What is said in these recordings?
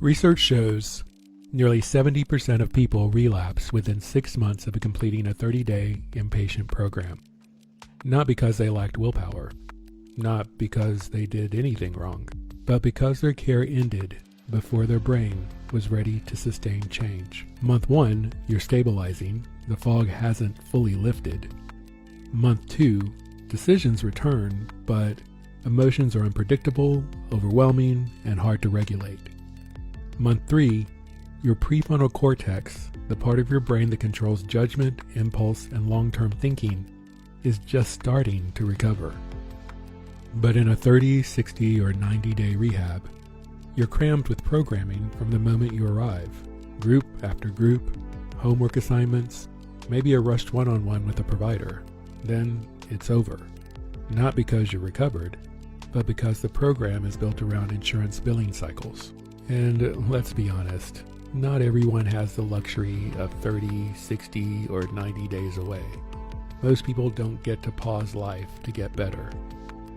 Research shows nearly 70% of people relapse within 6 months of completing a 30-day inpatient program. Not because they lacked willpower, not because they did anything wrong, but because their care ended before their brain was ready to sustain change. Month 1, you're stabilizing, the fog hasn't fully lifted. Month 2, decisions return, but emotions are unpredictable, overwhelming, and hard to regulate. Month 3, your prefrontal cortex, the part of your brain that controls judgment, impulse, and long-term thinking, is just starting to recover. But in a 30, 60, or 90-day rehab, you're crammed with programming from the moment you arrive. Group after group, homework assignments, maybe a rushed one-on-one with a provider. Then it's over. Not because you're recovered, but because the program is built around insurance billing cycles. And let's be honest, not everyone has the luxury of 30, 60, or 90 days away. Most people don't get to pause life to get better.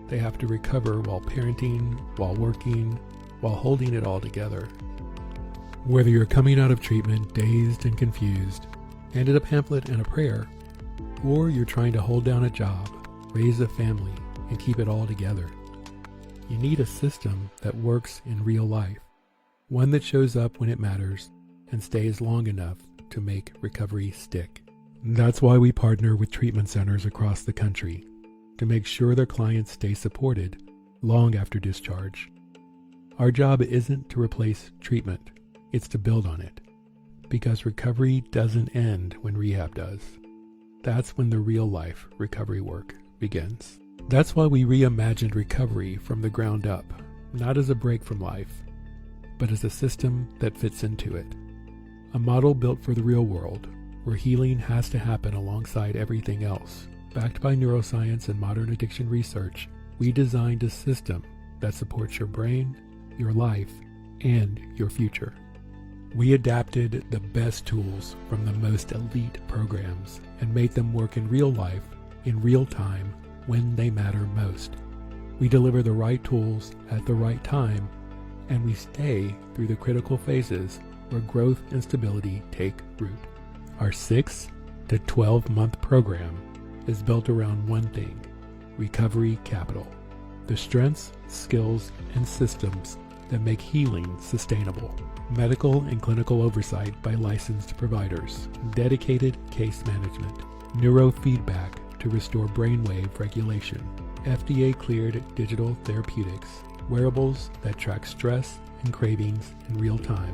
They have to recover while parenting, while working, while holding it all together. Whether you're coming out of treatment dazed and confused, handed a pamphlet and a prayer, or you're trying to hold down a job, raise a family, and keep it all together, you need a system that works in real life. One that shows up when it matters and stays long enough to make recovery stick. That's why we partner with treatment centers across the country to make sure their clients stay supported long after discharge. Our job isn't to replace treatment, it's to build on it. Because recovery doesn't end when rehab does. That's when the real life recovery work begins. That's why we reimagined recovery from the ground up, not as a break from life, but as a system that fits into it. A model built for the real world, where healing has to happen alongside everything else. Backed by neuroscience and modern addiction research, we designed a system that supports your brain, your life, and your future. We adapted the best tools from the most elite programs and made them work in real life, in real time, when they matter most. We deliver the right tools at the right time, and we stay through the critical phases where growth and stability take root. Our 6 to 12-month program is built around one thing: recovery capital. The strengths, skills, and systems that make healing sustainable. Medical and clinical oversight by licensed providers. Dedicated case management. Neurofeedback to restore brainwave regulation. FDA-cleared digital therapeutics. Wearables that track stress and cravings in real time.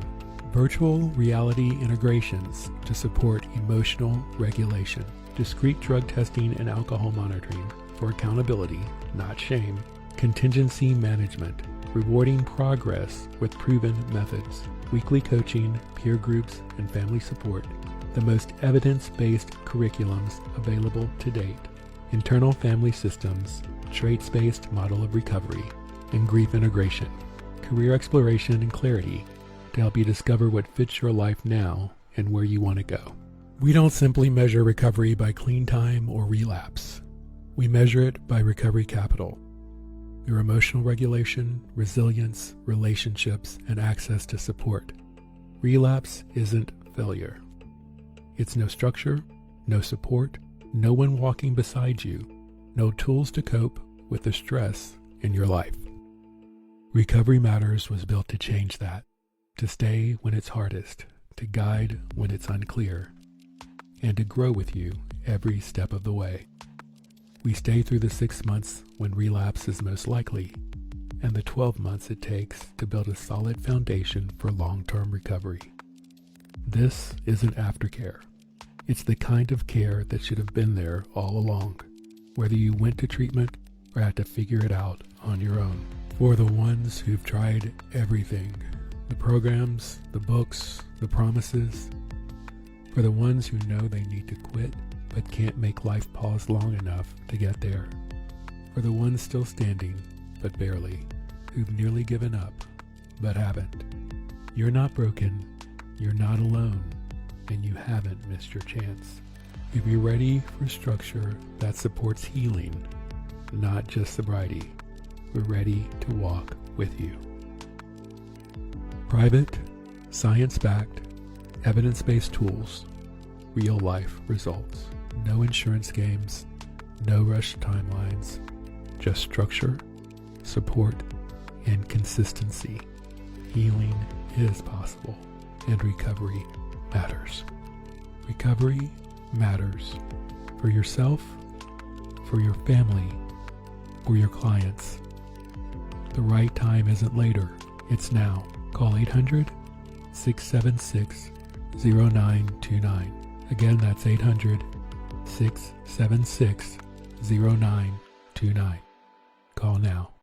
Virtual reality integrations to support emotional regulation. Discrete drug testing and alcohol monitoring for accountability, not shame. Contingency management, rewarding progress with proven methods. Weekly coaching, peer groups, and family support. The most evidence-based curriculums available to date. Internal family systems, traits-based model of recovery, and grief integration, career exploration and clarity to help you discover what fits your life now and where you want to go. We don't simply measure recovery by clean time or relapse. We measure it by recovery capital. Your emotional regulation, resilience, relationships, and access to support. Relapse isn't failure. It's no structure, no support, no one walking beside you, no tools to cope with the stress in your life. Recovery Matters was built to change that, to stay when it's hardest, to guide when it's unclear, and to grow with you every step of the way. We stay through the 6 months when relapse is most likely, and the 12 months it takes to build a solid foundation for long-term recovery. This isn't aftercare. It's the kind of care that should have been there all along, whether you went to treatment or had to figure it out on your own. For the ones who've tried everything, the programs, the books, the promises. For the ones who know they need to quit but can't make life pause long enough to get there. For the ones still standing, but barely, who've nearly given up, but haven't. You're not broken, you're not alone, and you haven't missed your chance. If you're ready for structure that supports healing, not just sobriety, we're ready to walk with you. Private, Science-backed, evidence-based tools, real-life results. No insurance games, no rushed timelines, just structure, support, and consistency. Healing is possible, and recovery matters. Recovery matters for yourself, for your family, for your clients. The right time isn't later, it's now. Call 800-676-0929. Again, that's 800-676-0929. Call now.